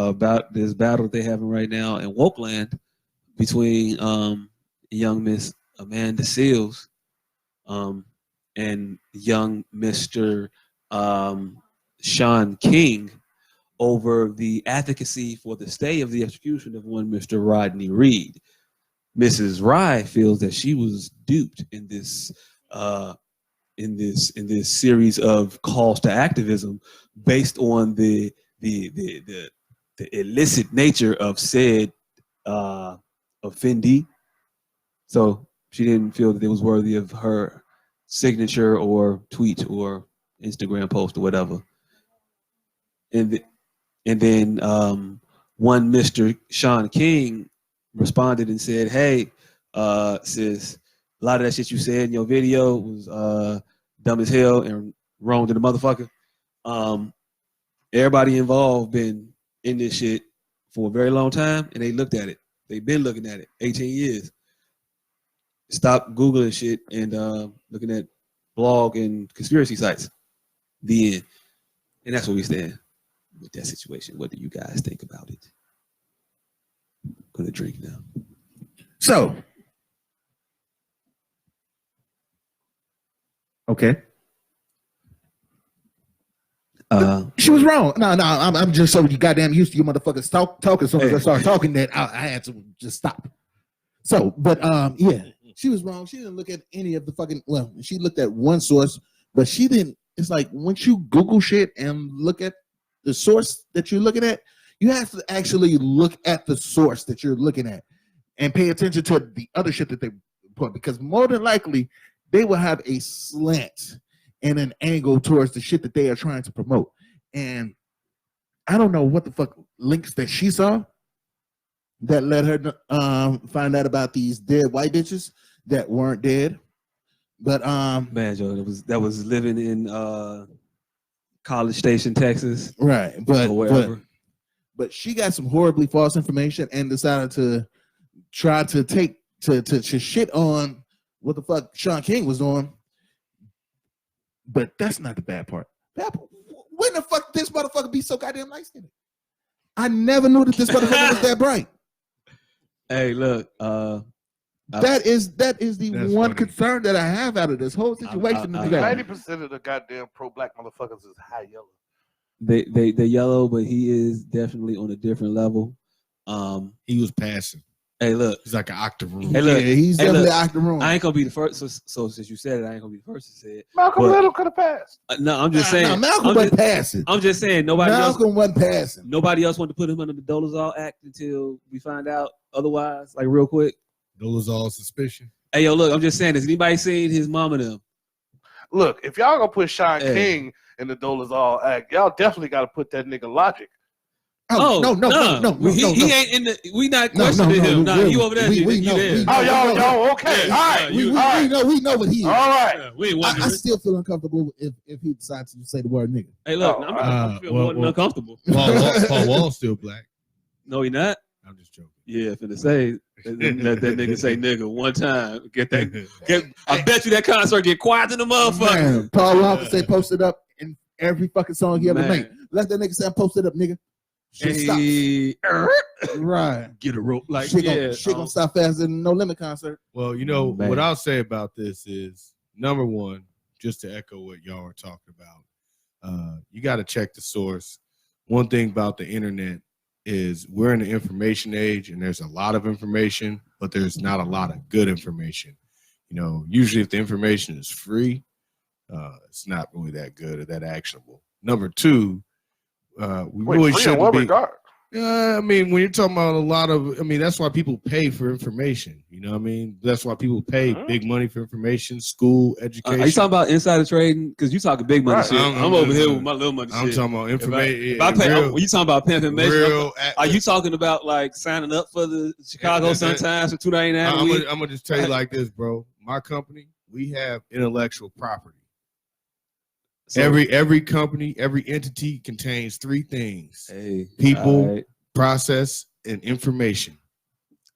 about this battle they're having right now in Wokeland between young Miss Amanda Seales and young Mr. Shaun King over the advocacy for the stay of the execution of one Mr. Rodney Reed. Mrs. Rye feels that she was duped in this series of calls to activism based on the illicit nature of said offendee. So she didn't feel that it was worthy of her signature or tweet or Instagram post or whatever. And then one Mr. Shaun King responded and said, "Hey, sis, a lot of that shit you said in your video was dumb as hell and wrong to the motherfucker. Everybody involved been in this shit for a very long time, and they looked at it. They've been looking at it 18 years. Stop Googling shit and looking at blog and conspiracy sites. The end." And that's where we stand with that situation. What do you guys think about it? I'm gonna drink now. So, okay. She was wrong. No, I'm just so you goddamn used to you motherfuckers talking. So as I started talking, that I had to just stop. So, but yeah, she was wrong. She didn't look at any of the fucking. Well, she looked at one source, but she didn't. It's like once you Google shit and look at the source that you're looking at, you have to actually look at the source that you're looking at and pay attention to the other shit that they put, because more than likely they will have a slant and an angle towards the shit that they are trying to promote. And I don't know what the fuck links that she saw that led her to find out about these dead white bitches that weren't dead. But man, Joe, that was living in College Station, Texas. Right, but she got some horribly false information and decided to try to take to shit on what the fuck Shaun King was doing. But that's not the bad part. When the fuck this motherfucker be so goddamn light-skinned? I never knew that this motherfucker was that bright. Hey, look, that is the one funny concern that I have out of this whole situation. 90% of the goddamn pro-black motherfuckers is high yellow. They're yellow, but he is definitely on a different level. He was passing. Hey, look, he's like an octoroon. Hey, look, he's definitely an octoroon. I ain't gonna be the first. So since you said it, I ain't gonna be the first to say it. Malcolm Little could have passed. No, I'm just saying. Malcolm wasn't passing. I'm just saying Malcolm wasn't passing. Nobody else wanted to put him under the Dolezal Act until we find out otherwise. Like real quick. Dolezal suspicion. Hey, yo, look, I'm just saying. Has anybody seen his mom and them? Look, if y'all gonna put Shaun King in the Dolezal Act, y'all definitely got to put that nigga Logic. No. He ain't in the. We not questioning him. No, you over there. We know. Y'all okay? All right. We know what he is. All right. Yeah, we ain't I still feel uncomfortable if he decides to say the word nigga. Hey, look, I'm feeling uncomfortable. Paul Wall's still black. No, he not. I'm just joking. Yeah, finna say let that nigga say nigga one time. I bet you that concert get quiet in the motherfucker. Man, Paul Wall can say posted up in every fucking song he ever made. Let that nigga say posted up, nigga. Shit stops. Right. Get a rope. Like shit gonna stop faster than No Limit concert. Well, you know what I'll say about this is, number one, just to echo what y'all are talking about, you got to check the source. One thing about the internet is we're in the information age, and there's a lot of information, but there's not a lot of good information. You know, usually if the information is free, it's not really that good or that actionable. Number two, we really shouldn't be. I mean, when you're talking about a lot of, that's why people pay for information. You know what I mean? That's why people pay big money for information, school, education. Are you talking about insider trading? Because you talking big money shit. I'm over here with my little money shit. I'm talking about information. When you talking about information, are you talking about like signing up for the Chicago Sun-Times for $2.99? I'm gonna just tell you like this, bro. My company, we have intellectual property. So, every company, every entity contains three things: people, process, and information.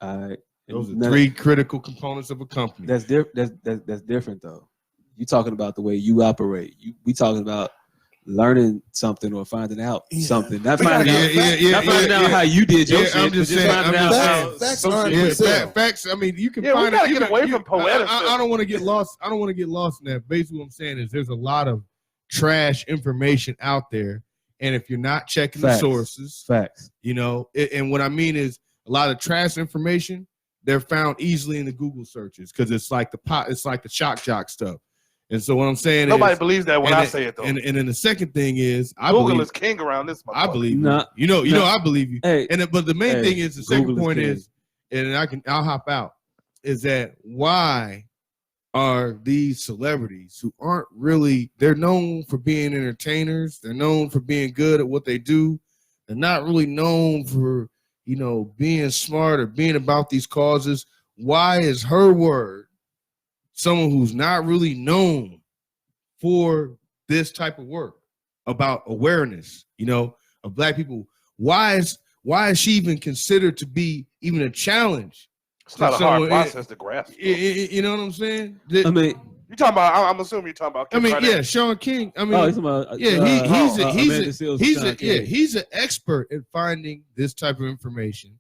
All right. Those are three critical components of a company. That's different though. You talking about the way you operate. We talking about learning something or finding out something. Not finding out how you did your shit. I'm just saying. Facts aren't for sale. Facts. I mean, you can we find gotta it. get away from poetic. I don't want to get lost. I don't want to get lost in that. Basically, what I'm saying is there's a lot of trash information out there, and if you're not checking the sources, you know, and what I mean is a lot of trash information, they're found easily in the Google searches because it's like the shock jock stuff. And so what I'm saying nobody is believes that when I say it though. And then the second thing is Google is king around this. I believe you. You know, I believe you. Hey, but the main thing is the second point is, and I'll hop out, is that why are these celebrities who aren't really, they're known for being entertainers, they're known for being good at what they do, they're not really known for, you know, being smart or being about these causes. Why is her word, someone who's not really known for this type of work about awareness, you know, of Black people, why is she even considered to be even a challenge? It's not a hard process to grasp. You know what I'm saying? I mean, you're talking about. I'm assuming you're talking about. I mean, yeah, Shaun King. I mean, he's an expert at finding this type of information.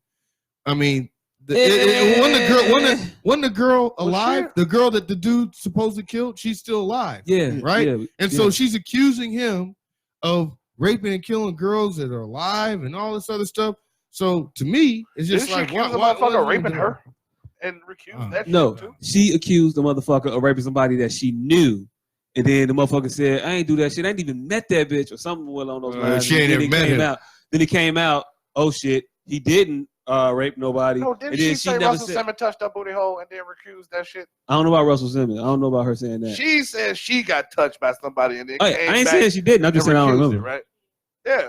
I mean, wasn't the girl alive? The girl that the dude supposedly killed, she's still alive. Yeah, right. And so she's accusing him of raping and killing girls that are alive and all this other stuff. So to me, it's just like, why the motherfucker raping her and recused that? No, shit too? she accused the motherfucker of raping somebody that she knew, and then the motherfucker said, "I ain't do that shit. I ain't even met that bitch," or something along those lines. She ain't even met him. Then it came out, oh shit, he didn't rape nobody. No, didn't she say Russell Simmons touched her booty hole and then recused that shit? I don't know about Russell Simmons. I don't know about her saying that. She said she got touched by somebody and then came I ain't back saying she didn't. I'm just saying I don't remember. it, right? Yeah.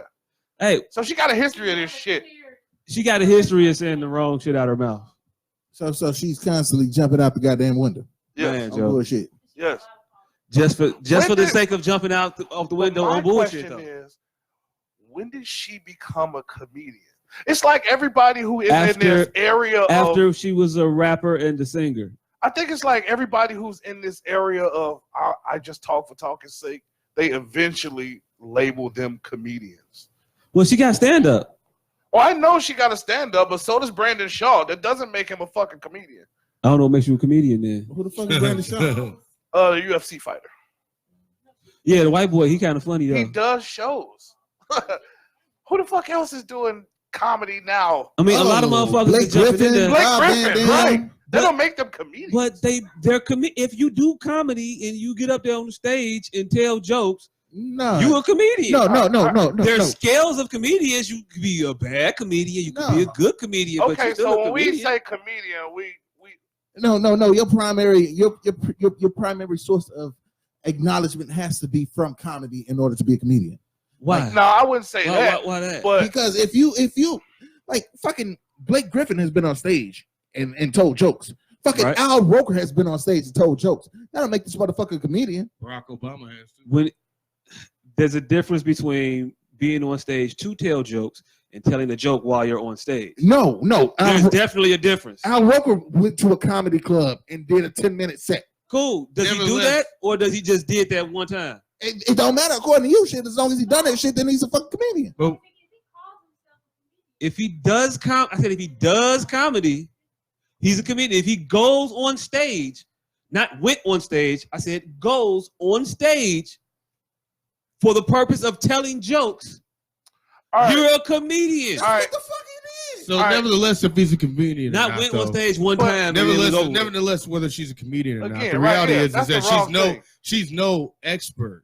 Hey, so she got a history of this shit. She got a history of saying the wrong shit out of her mouth. So she's constantly jumping out the goddamn window. Yes. On bullshit. Yes. Just for the sake of jumping out off the window on bullshit. My question is, when did she become a comedian? It's like everybody who is in this area after she was a rapper and a singer. I think it's like everybody who's in this area of I just talk for talking's sake, they eventually label them comedians. Well, she got stand up. Well, I know she got a stand up, but so does Brandon Shaw. That doesn't make him a fucking comedian. I don't know what makes you a comedian then. Who the fuck is Brandon Shaw? The UFC fighter. Yeah, the white boy, he kind of funny though. He does shows. Who the fuck else is doing comedy now? I mean, a lot of motherfuckers Blake Griffin, right? They don't make them comedians. But they're if you do comedy and you get up there on the stage and tell jokes, no, you a comedian. No. There's scales of comedians. You could be a bad comedian. You could be a good comedian. Okay, but you're still so when we say comedian, we no. Your primary source of acknowledgement has to be from comedy in order to be a comedian. Why? Like, no, I wouldn't say that. Why that? But because if you like fucking Blake Griffin has been on stage and told jokes. Fucking right. Al Roker has been on stage and told jokes. That don't make this motherfucker a comedian. Barack Obama has to. When there's a difference between being on stage to tell jokes and telling a joke while you're on stage. No. There's definitely a difference. Al Roker went to a comedy club and did a 10-minute set. Cool. Does he do that, or does he just did that one time? It don't matter according to you, shit. As long as he done that shit, then he's a fucking comedian. Well, if he does comedy, he's a comedian. If he goes on stage, not went on stage, I said goes on stage for the purpose of telling jokes, you're a comedian. All right. What the fuck it is? So nevertheless, if he's a comedian, not went on stage one time. Nevertheless, whether she's a comedian or not, the reality is that she's no expert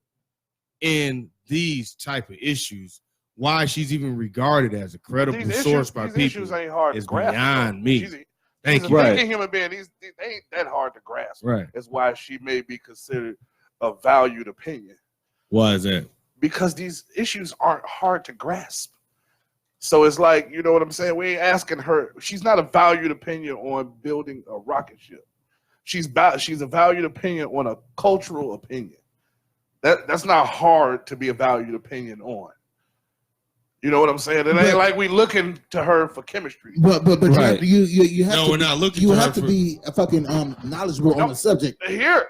in these type of issues. Why she's even regarded as a credible source by people issues ain't hard is to grasp, beyond me. She's a thinking human being. They ain't that hard to grasp. Right. That's why she may be considered a valued opinion. Why is that? Because these issues aren't hard to grasp. So it's like, you know what I'm saying? We ain't asking her. She's not a valued opinion on building a rocket ship. She's a valued opinion on a cultural opinion. That's not hard to be a valued opinion on. You know what I'm saying? It ain't like we looking to her for chemistry. But Right. you have No, to we're not looking. you to have her to for, be a fucking knowledgeable on the subject. Here,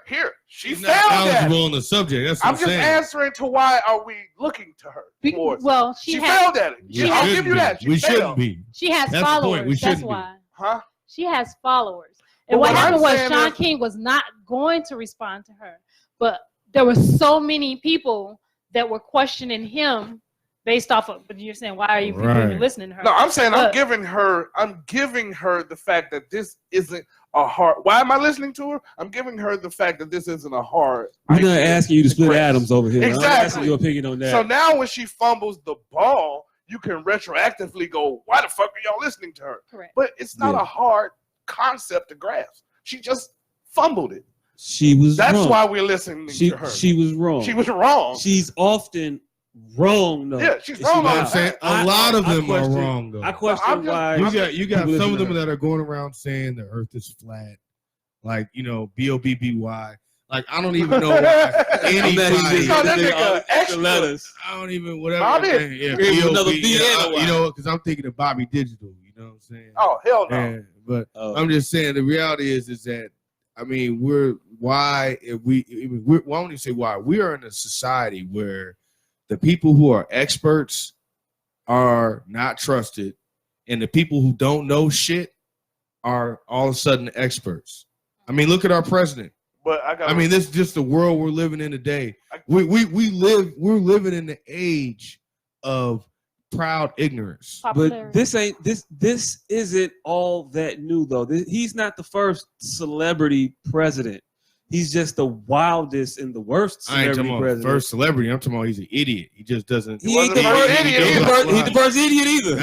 she She's failed not that. knowledgeable on the subject. That's what I'm just saying. answering to why are we looking to her? towards- Well, she failed at it. We I'll shouldn't give you be. that. She We failed. shouldn't be. she has That's the point. We followers. That's shouldn't be. why. Huh? She has followers. And But what what happened I'm was saying Shaun is- King was not going to respond to her, but there were so many people that were questioning him based off of. But you're saying, why are you people even listening to her? No, I'm saying I'm But- giving her the fact that this isn't a hard. Why am I listening to her? I'm giving her the fact that this isn't a hard. We're not idea asking you to split grasp. atoms over here. I'm Exactly. asking your opinion on that. So now when she fumbles the ball, you can retroactively go, why the fuck are y'all listening to her? Correct. But it's not Yeah. a hard concept to grasp. She just fumbled it. She was That's wrong. why we're listening to her. She was wrong. She was wrong. She's often wrong though. Yeah, she's Is wrong she on not? I'm saying I- a lot of I them are question- wrong though. I question I'm just- why You got people some of listen to them her. that are going around saying the earth is flat, like BOBBY. Like I don't even know why anybody. call that nigga extra. letters. I don't even whatever. Bobby. Yeah, Give him another B.O.B., B and a Y. you know, because I'm thinking of Bobby Digital. You know what I'm saying? Oh, hell no. Yeah, but Oh. I'm just saying the reality is that I mean why don't you say why we are in a society where the people who are experts are not trusted, and the people who don't know shit are all of a sudden experts. I mean, look at our president. But I mean, this is just the world we're living in today. We're living in the age of proud ignorance. But this isn't all that new though. He's not the first celebrity president. He's just the wildest and the worst I ain't celebrity talking about president. first celebrity. I'm talking about he's an idiot. He just doesn't. He ain't the wasn't first the idiot. idiot. He ain't the first idiot either.